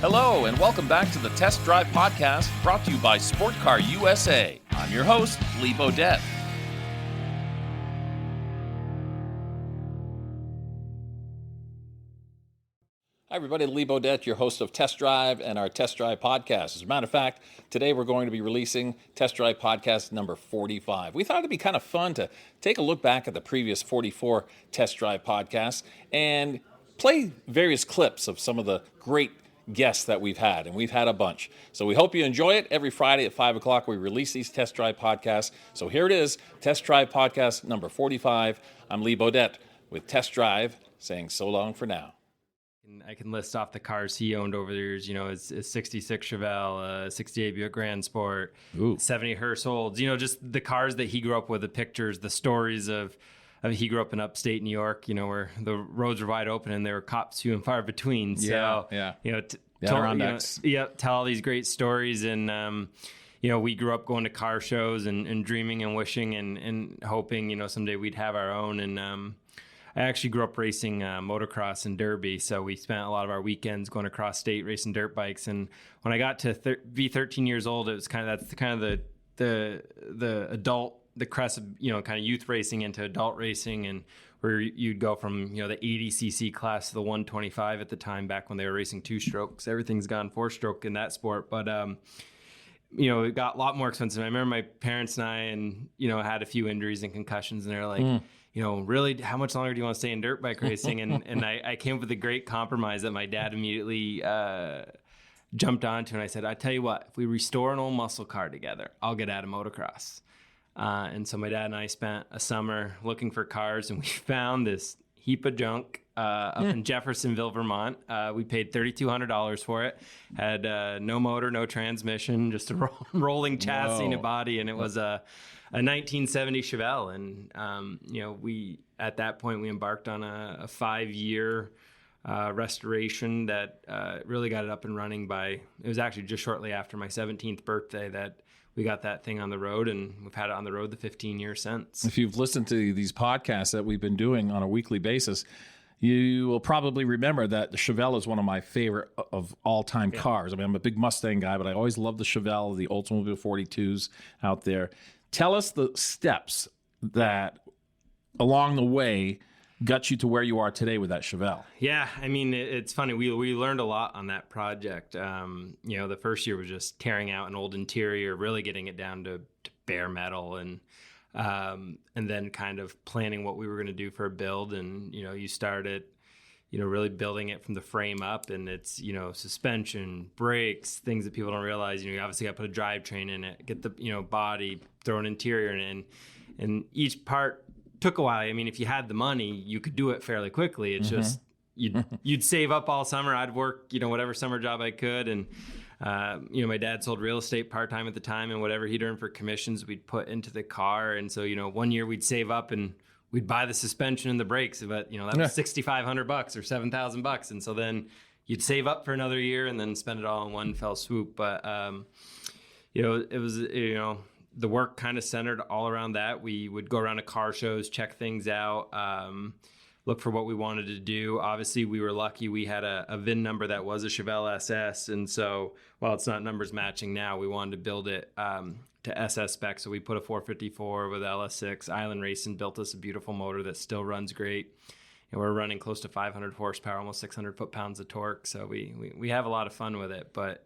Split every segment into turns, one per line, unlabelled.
Hello, and welcome back to the Test Drive Podcast, brought to you by Sport Car USA. I'm your host, Lee Bodette. Hi, everybody. Lee Bodette, your host of Test Drive and our Test Drive Podcast. As a matter of fact, today we're going to be releasing Test Drive Podcast number 45. We thought it'd be kind of fun to take a look back at the previous 44 Test Drive Podcasts and play various clips of some of the great guests that we've had, and we've had a bunch. So we hope you enjoy it. Every Friday at 5 o'clock, we release these Test Drive podcasts. So here it is, Test Drive Podcast number 45. I'm Lee Bodette with Test Drive, saying so long for now.
I can list off the cars he owned over the years, you know, his 66 Chevelle, 68 Buick Grand Sport, 70 Hearse Olds, you know, just the cars that he grew up with, the pictures, the stories of he grew up in upstate New York, you know, where the roads were wide open and there were cops few and far between. So, you know, tell all these great stories. And, you know, we grew up going to car shows and dreaming and wishing and hoping, you know, someday we'd have our own. And I actually grew up racing motocross and derby. So we spent a lot of our weekends going across state racing dirt bikes. And when I got to be 13 years old, it was kind of the adult, the crest of, you know, kind of youth racing into adult racing, and where you'd go from, you know, the 80cc class to the 125 at the time, back when they were racing 2-strokes. Everything's gone 4-stroke in that sport. But, you know, it got a lot more expensive. I remember my parents and I, you know, had a few injuries and concussions, and they're like, you know, really, how much longer do you want to stay in dirt bike racing? And I came up with a great compromise that my dad immediately jumped onto. And I said, I tell you what, if we restore an old muscle car together, I'll get out of motocross. And so my dad and I spent a summer looking for cars, and we found this heap of junk up in Jeffersonville, Vermont. We paid $3,200 for it. Had no motor, no transmission, just a rolling chassis and a body, and it was a 1970 Chevelle. And you know, at that point we embarked on a 5-year restoration that really got it up and running it was actually just shortly after my 17th birthday that we got that thing on the road, and we've had it on the road the 15 years since.
If you've listened to these podcasts that we've been doing on a weekly basis, you will probably remember that the Chevelle is one of my favorite of all-time cars. I mean, I'm a big Mustang guy, but I always love the Chevelle, the Oldsmobile 42s out there. Tell us the steps that along the way got you to where you are today with that Chevelle.
Yeah, I mean, it's funny. We learned a lot on that project. You know, the first year was just tearing out an old interior, really getting it down to bare metal, and then kind of planning what we were going to do for a build. And, you know, you started, you know, really building it from the frame up, and it's, you know, suspension, brakes, things that people don't realize. You know, you obviously got to put a drivetrain in it, get the, you know, body, throw an interior in, and each part took a while. I mean, if you had the money, you could do it fairly quickly. It's just you'd save up all summer. I'd work, you know, whatever summer job I could, and you know, my dad sold real estate part-time at the time, and whatever he'd earn for commissions we'd put into the car. And so, you know, one year we'd save up and we'd buy the suspension and the brakes, but, you know, that was $6,500 or $7,000. And so then you'd save up for another year and then spend it all in one fell swoop. But you know, it was, you know, the work kind of centered all around that. We would go around to car shows, check things out, look for what we wanted to do. Obviously, we were lucky. We had a VIN number that was a Chevelle SS. And so while it's not numbers matching now, we wanted to build it to SS spec. So we put a 454 with LS6. Island Racing built us a beautiful motor that still runs great. And we're running close to 500 horsepower, almost 600 foot-pounds of torque. So we have a lot of fun with it. But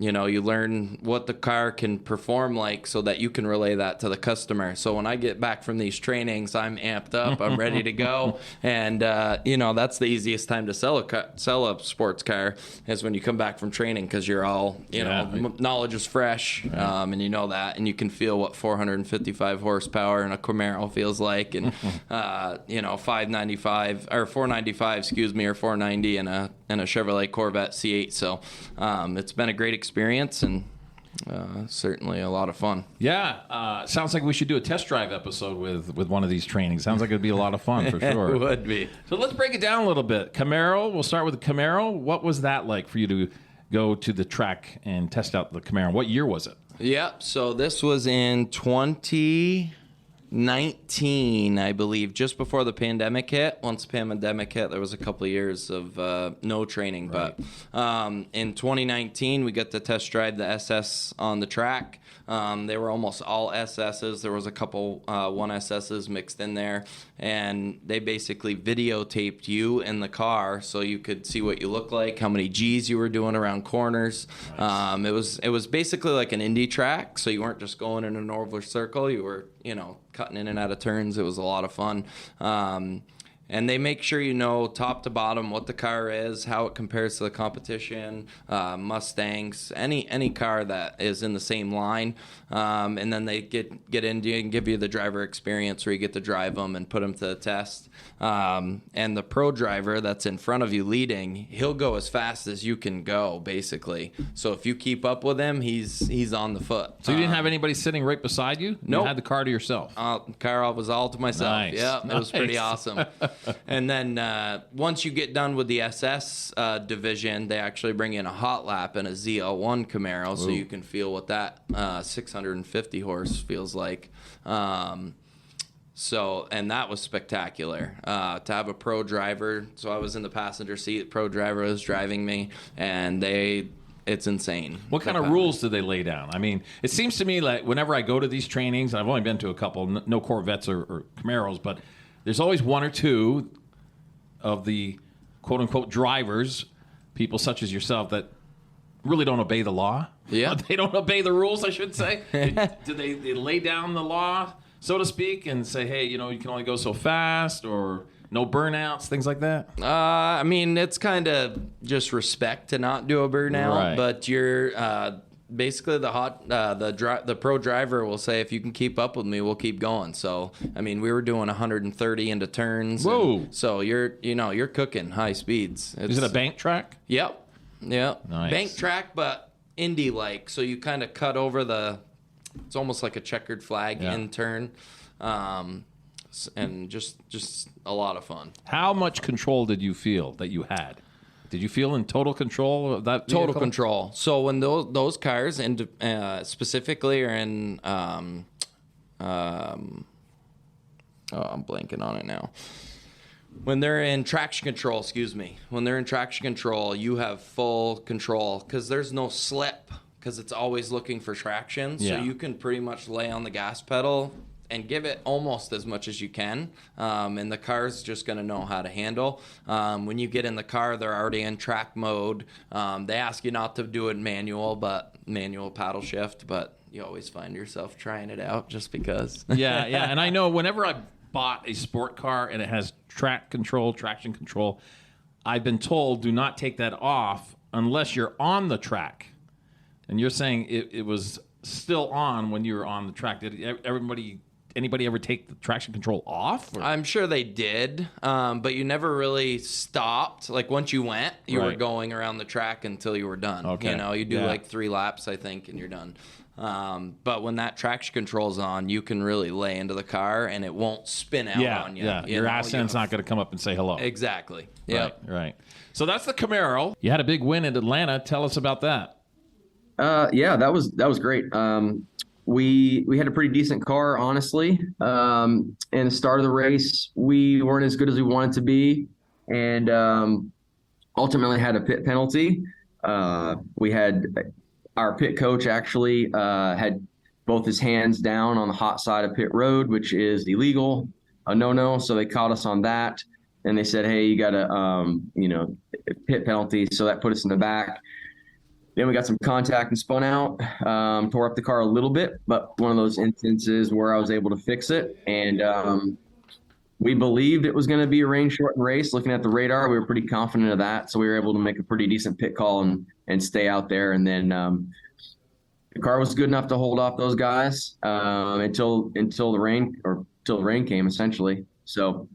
you know, you learn what the car can perform like so that you can relay that to the customer. So when I get back from these trainings, I'm amped up, I'm ready to go. And, you know, that's the easiest time to sell a sports car is when you come back from training, because you're all, you know, knowledge is fresh, and you know that, and you can feel what 455 horsepower in a Camaro feels like, and, you know, 495, or 490 in a Chevrolet Corvette C8. So it's been a great experience, and certainly a lot of fun.
Yeah, sounds like we should do a test drive episode with one of these trainings. Sounds like it'd be a lot of fun for sure.
It would be.
So let's break it down a little bit. Camaro, we'll start with the Camaro. What was that like for you to go to the track and test out the Camaro? What year was it?
Yeah, so this was in 20 19, I believe, just before the pandemic hit. Once the pandemic hit, there was a couple of years of no training.
Right.
But in 2019, we got to test drive the SS on the track. They were almost all SSs. There was a couple 1SSs mixed in there. And they basically videotaped you in the car so you could see what you look like, how many Gs you were doing around corners. Nice. It was basically like an Indy track, so you weren't just going in an oval circle. You were, cutting in and out of turns. It was a lot of fun. And they make sure you know top to bottom what the car is, how it compares to the competition, Mustangs, any car that is in the same line. And then they get into you and give you the driver experience where you get to drive them and put them to the test. And the pro driver that's in front of you leading, he'll go as fast as you can go, basically. So if you keep up with him, he's on the foot.
So you didn't have anybody sitting right beside you?
Nope.
You had the car to yourself?
Car was all to myself.
Nice.
Yeah, it was pretty awesome. And then once you get done with the SS division, they actually bring in a hot lap and a ZL1 Camaro, so you can feel what that 650 horse feels like. And that was spectacular to have a pro driver. So I was in the passenger seat, the pro driver was driving me, and it's insane.
What kind of rules do they lay down? I mean, it seems to me like whenever I go to these trainings, and I've only been to a couple, no Corvettes or Camaros, but there's always one or two of the quote-unquote drivers, people such as yourself, that really don't obey the law.
Yeah.
They don't obey the rules, I should say. Do they lay down the law, so to speak, and say, hey, you can only go so fast, or no burnouts, things like that?
I mean, it's kind of just respect to not do a burnout,
Right.
but you're basically the pro driver will say, if you can keep up with me, we'll keep going. So I mean, we were doing 130 into turns.
Whoa!
So you're cooking high speeds.
Is it a bank track?
Yep. Nice. Bank track, but Indy like. So you kind of cut over it's almost like a checkered flag in turn. And just a lot of fun.
How much control did you feel that you had? Did you feel in total control of that vehicle?
Total control. So when those cars, specifically, are in, I'm blanking on it now. When they're in traction control, when they're in traction control, you have full control because there's no slip because it's always looking for traction. So you can pretty much lay on the gas pedal and give it almost as much as you can, and the car's just going to know how to handle. When you get in the car, they're already in track mode. They ask you not to do it manual paddle shift, but you always find yourself trying it out just because.
Yeah, and I know whenever I bought a sport car and it has traction control, I've been told do not take that off unless you're on the track. And you're saying it was still on when you were on the track. Did anybody ever take the traction control off? Or?
I'm sure they did, but you never really stopped. Like once you went, you were going around the track until you were done.
Okay.
You do like 3 laps, I think, and you're done. But when that traction control's on, you can really lay into the car and it won't spin out on you.
Yeah, your accent's not going to come up and say hello.
Exactly. Yeah.
Right. So that's the Camaro. You had a big win in Atlanta. Tell us about that.
That was great. We had a pretty decent car, honestly. In the start of the race, we weren't as good as we wanted to be, and ultimately had a pit penalty. We had our pit coach actually had both his hands down on the hot side of pit road, which is illegal, a no-no. So they caught us on that, and they said, "Hey, you got a pit penalty." So that put us in the back. Then we got some contact and spun out, tore up the car a little bit, but one of those instances where I was able to fix it. And we believed it was going to be a rain-shortened race. Looking at the radar, we were pretty confident of that. So we were able to make a pretty decent pit call and stay out there. And then the car was good enough to hold off those guys until the rain came, essentially. So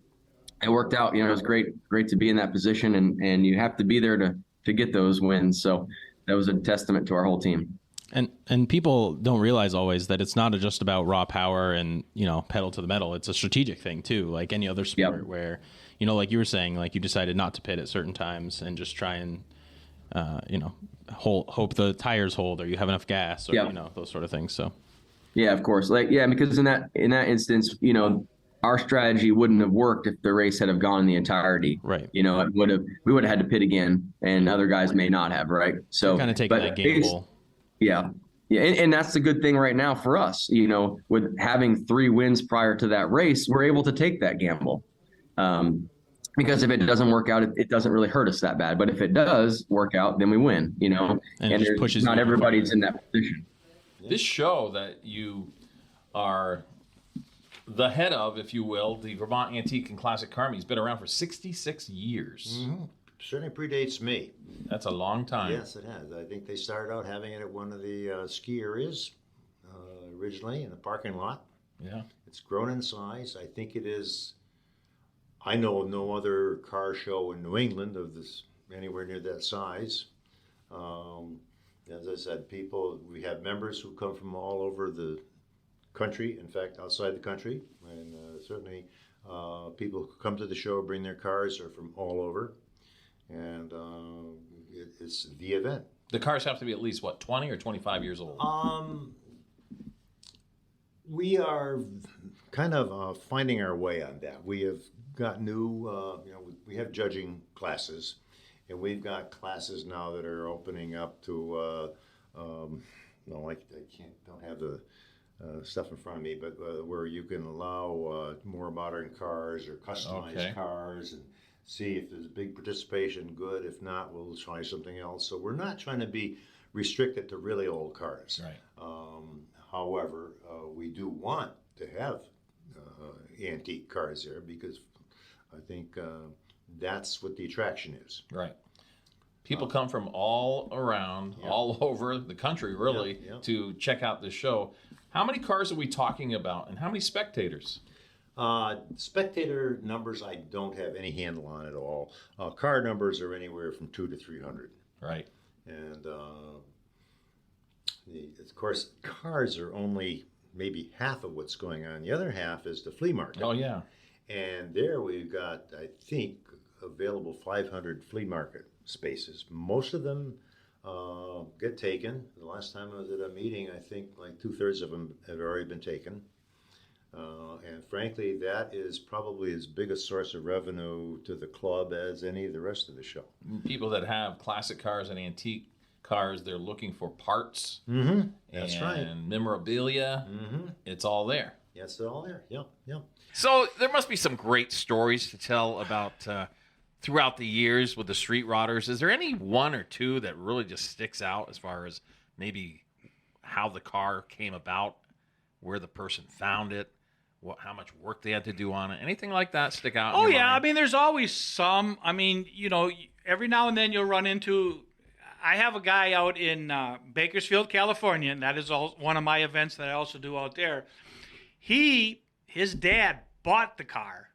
it worked out. It was great to be in that position, and you have to be there to get those wins. So that was a testament to our whole team.
And people don't realize always that it's not just about raw power and, pedal to the metal. It's a strategic thing too, like any other sport where, like you were saying, like you decided not to pit at certain times and just try and, hope the tires hold or you have enough gas or, those sort of things. So.
Yeah, of course. Like, yeah, because in that instance, our strategy wouldn't have worked if the race had have gone in the entirety.
Right.
We would have had to pit again, and other guys may not have, right?
You're
So,
kind of taking that
but
gamble.
yeah, yeah, and that's the good thing right now for us. With having 3 wins prior to that race, we're able to take that gamble. Because if it doesn't work out, it doesn't really hurt us that bad. But if it does work out, then we win.
And it just pushes
not
you even
everybody's
farther.
in that position.
This show that you are the head of, if you will, the Vermont Antique and Classic Car Meet, has been around for 66 years.
Mm-hmm. Certainly predates me.
That's a long time.
Yes, it has. I think they started out having it at one of the ski areas originally in the parking lot.
Yeah.
It's grown in size. I think it is. I know of no other car show in New England of this anywhere near that size. As I said, we have members who come from all over the country, in fact, outside the country, and certainly people who come to the show, bring their cars, are from all over, and it's the event.
The cars have to be at least, 20 or 25 years old?
We are kind of finding our way on that. We have got new, we have judging classes, and we've got classes now that are opening up to, no, I don't have the stuff in front of me, but where you can allow more modern cars or customized cars and see if there's big participation, good. If not, we'll try something else. So we're not trying to be restricted to really old cars.
Right.
However, we do want to have antique cars there because I think that's what the attraction is.
Right. People come from all around, all over the country, really, to check out this show. How many cars are we talking about, and how many spectators?
Spectator numbers, I don't have any handle on at all. Car numbers are anywhere from 200 to 300.
Right.
And of course, cars are only maybe half of what's going on. The other half is the flea market.
Oh, yeah.
And there we've got, I think, available 500 flea market spaces. Most of them get taken. The last time I was at a meeting, I think like 2/3 of them have already been taken. And frankly, that is probably as big a source of revenue to the club as any of the rest of the show.
People that have classic cars and antique cars, they're looking for parts.
Mm-hmm. That's right.
And memorabilia.
Mm-hmm.
It's all there.
Yeah, it's all there. Yeah, yeah.
So there must be some great stories to tell about throughout the years with the Street Rodders. Is there any one or two that really just sticks out as far as maybe how the car came about, where the person found it, how much work they had to do on it? Anything like that stick out?
Oh,
in your
yeah.
mind?
I mean, there's always some. I mean, every now and then you'll run into. I have a guy out in Bakersfield, California, and that is one of my events that I also do out there. His dad bought the car.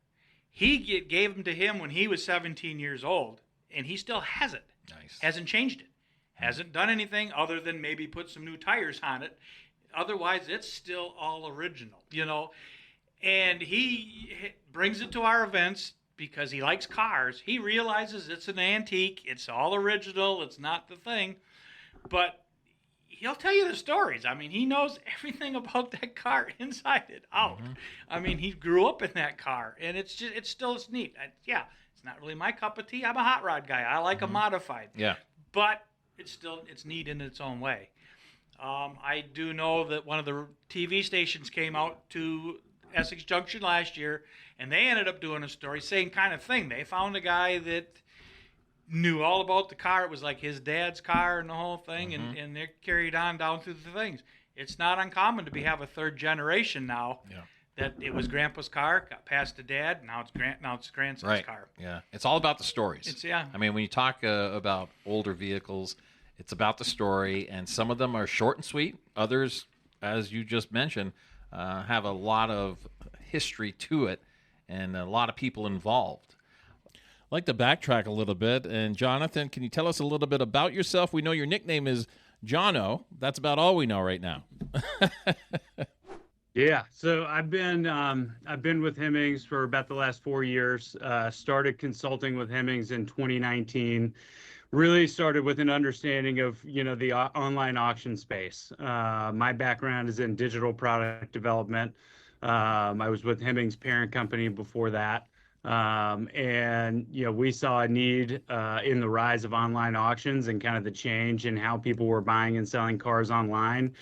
He gave them to him when he was 17 years old, and he still has it.
Nice.
Hasn't changed it. Hasn't done anything other than maybe put some new tires on it. Otherwise, it's still all original, And he brings it to our events because he likes cars. He realizes it's an antique. It's all original. It's not the thing. But he'll tell you the stories. I mean, he knows everything about that car inside and out. Mm-hmm. I mean, he grew up in that car, and it's neat. It's not really my cup of tea. I'm a hot rod guy. I like a modified.
Yeah.
But it's neat in its own way. I do know that one of the TV stations came out to Essex Junction last year, and they ended up doing a story, same kind of thing. They found a guy that knew all about the car. It was like his dad's car and the whole thing, and they carried on down through the things. It's not uncommon to have a third generation now. Yeah. That it was Grandpa's car, got passed to Dad, now it's grandson's car.
Yeah, it's all about the stories. I mean, when you talk about older vehicles, it's about the story, and some of them are short and sweet. Others, as you just mentioned, have a lot of history to it and a lot of people involved. I'd like to backtrack a little bit. And Jonathan, can you tell us a little bit about yourself? We know your nickname is Jono. That's about all we know right now.
Yeah, so I've been with Hemmings for about the last 4 years. Started consulting with Hemmings in 2019. really started with an understanding of, the online auction space. My background is in digital product development. I was with Hemmings parent company before that. And, we saw a need in the rise of online auctions and kind of the change in how people were buying and selling cars online,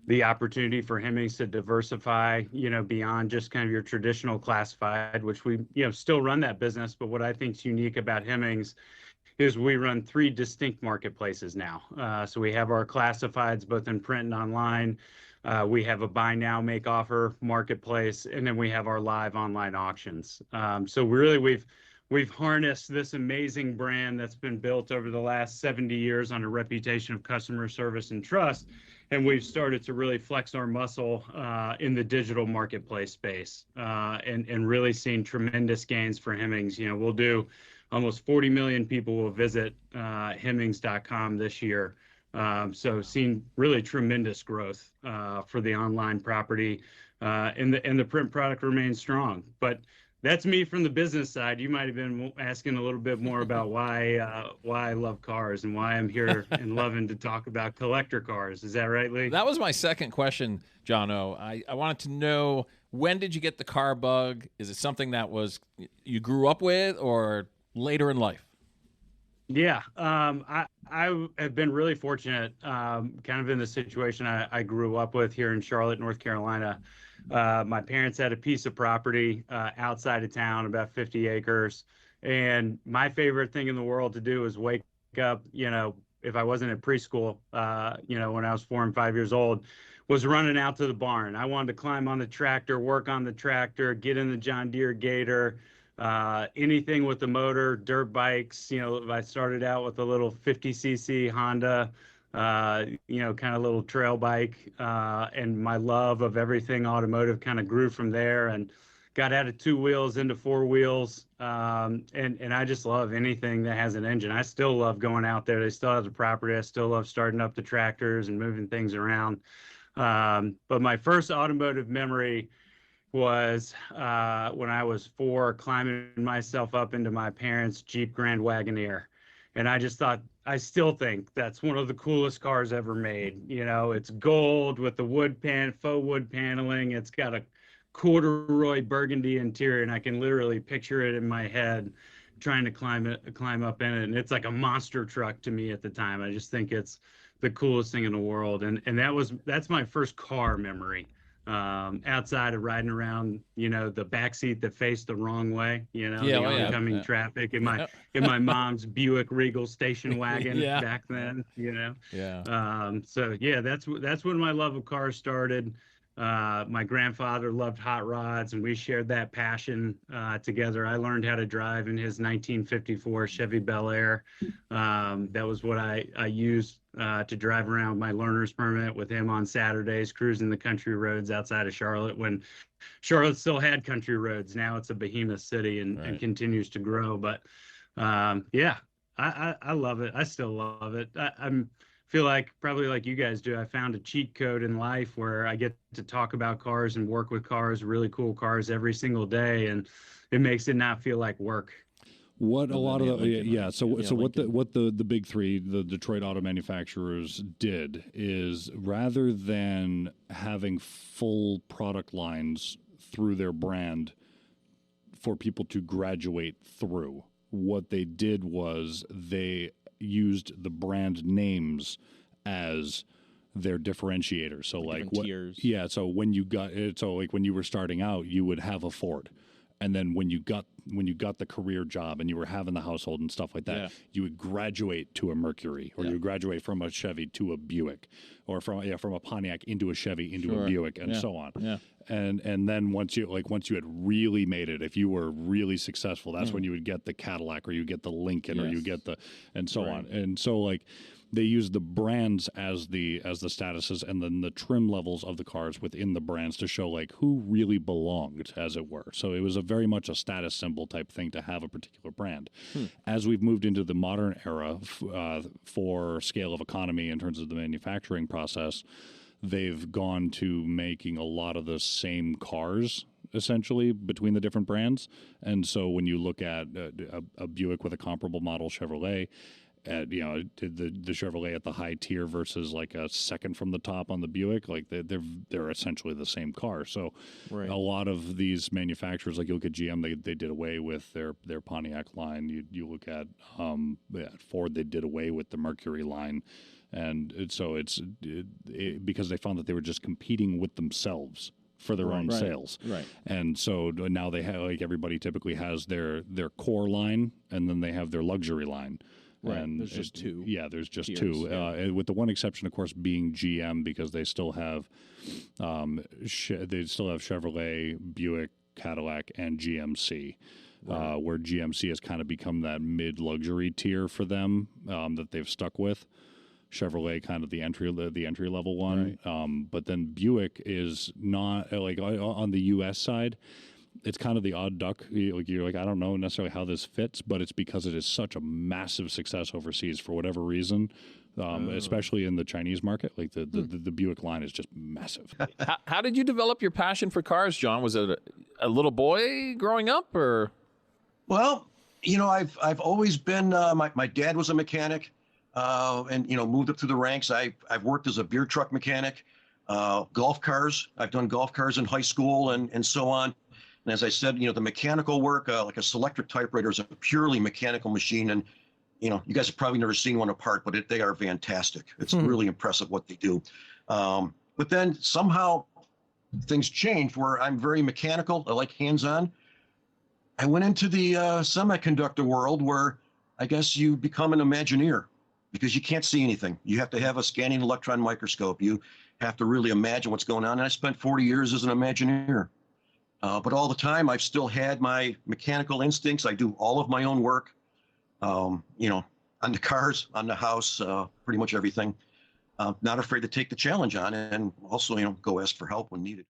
the opportunity for Hemmings to diversify, beyond just kind of your traditional classified, which we, still run that business. But what I think is unique about Hemmings is we run three distinct marketplaces now. So we have our classifieds both in print and online. We have a buy now, make offer marketplace, and then we have our live online auctions. So really, we've harnessed this amazing brand that's been built over the last 70 years on a reputation of customer service and trust, and we've started to really flex our muscle in the digital marketplace space, and really seen tremendous gains for Hemmings. We'll do almost 40 million people will visit Hemmings.com this year. So seen really tremendous growth for the online property, and the print product remains strong. But that's me from the business side. You might have been asking a little bit more about why I love cars and why I'm here and loving to talk about collector cars. Is that right, Lee?
That was my second question, John O. I wanted to know, when did you get the car bug? Is it something that you grew up with, or later in life?
Yeah, I have been really fortunate, kind of in the situation I grew up with here in Charlotte, North Carolina. My parents had a piece of property outside of town, about 50 acres. And my favorite thing in the world to do is wake up, if I wasn't in preschool, when I was 4 and 5 years old, was running out to the barn. I wanted to climb on the tractor, work on the tractor, get in the John Deere Gator, anything with the motor, dirt bikes. I started out with a little 50cc Honda, kind of little trail bike, and my love of everything automotive kind of grew from there, and got out of 2 wheels into 4 wheels. And I just love anything that has an engine. I still love going out there. They still have the property. I still love starting up the tractors and moving things around. But my first automotive memory was when I was 4, climbing myself up into my parents' Jeep Grand Wagoneer. And I still think that's one of the coolest cars ever made. It's gold with the faux wood paneling. It's got a corduroy burgundy interior, and I can literally picture it in my head trying to climb up in it. And it's like a monster truck to me at the time. I just think it's the coolest thing in the world. And that's my first car memory. Outside of riding around, the backseat that faced the wrong way, the oncoming traffic in my mom's Buick Regal station wagon back then, So yeah, that's when my love of cars started. My grandfather loved hot rods, and we shared that passion together. I learned how to drive in his 1954 Chevy Bel Air. That was what I used to drive around with my learner's permit with him on Saturdays, cruising the country roads outside of Charlotte when Charlotte still had country roads. Now it's a behemoth city and continues to grow. But yeah, I love it. I still love it. I'm feel like, probably like you guys do, I found a cheat code in life where I get to talk about cars and work with cars, really cool cars every single day, and it makes it not feel like work.
What a lot of what the big three, the Detroit auto manufacturers, did is, rather than having full product lines through their brand for people to graduate through, what they did was they used the brand names as their differentiator. So like
tiers.
So when you got it, so like when you were starting out, you would have a Ford. And then when you got the career job and you were having the household and stuff like that, you would graduate to a Mercury, or you would graduate from a Chevy to a Buick, or from a Pontiac into a Chevy into a Buick, and so on. Yeah. And then once you had really made it, if you were really successful, that's when you would get the Cadillac, or you get the Lincoln, or you get the, and so on. And so like they use the brands as the statuses, and then the trim levels of the cars within the brands to show like who really belonged, as it were. So it was a very much a status symbol type thing to have a particular brand. As we've moved into the modern era for scale of economy in terms of the manufacturing process, they've gone to making a lot of the same cars essentially between the different brands. And so when you look at a Buick with a comparable model Chevrolet, at, you know, the Chevrolet at the high tier versus like a second from the top on the Buick, like they're essentially the same car. So a lot of these manufacturers, like you look at GM, they did away with their Pontiac line. You look at Ford, they did away with the Mercury line. And so it's because they found that they were just competing with themselves for their own sales. Right. And so now they have, like, everybody typically has their core line, and then they have their luxury line.
Right.
And
there's just two.
Yeah, there's just
tiers,
two.
yeah.
With the one exception, of course, being GM, because they still have Chevrolet, Buick, Cadillac, and GMC. Where GMC has kind of become that mid-luxury tier for them that they've stuck with. Chevrolet kind of the entry level one, but then Buick is not, like, on the U.S. side. It's kind of the odd duck. You're like, I don't know necessarily how this fits, but it's because it is such a massive success overseas for whatever reason, especially in the Chinese market. Like the Buick line is just massive.
How did you develop your passion for cars, John? Was it a little boy growing up, or?
Well, you know, I've always been. My dad was a mechanic. And, you know, moved up through the ranks. I've worked as a beer truck mechanic, golf cars. I've done golf cars in high school and so on. And as I said, you know, the mechanical work, like a Selectric typewriter is a purely mechanical machine. And, you know, you guys have probably never seen one apart, but they are fantastic. It's really impressive what they do. But then somehow things changed where I'm very mechanical. I like hands-on. I went into the semiconductor world where I guess you become an Imagineer. Because you can't see anything. You have to have a scanning electron microscope. You have to really imagine what's going on. And I spent 40 years as an Imagineer. But all the time, I've still had my mechanical instincts. I do all of my own work, you know, on the cars, on the house, pretty much everything. Not afraid to take the challenge on and also, you know, go ask for help when needed.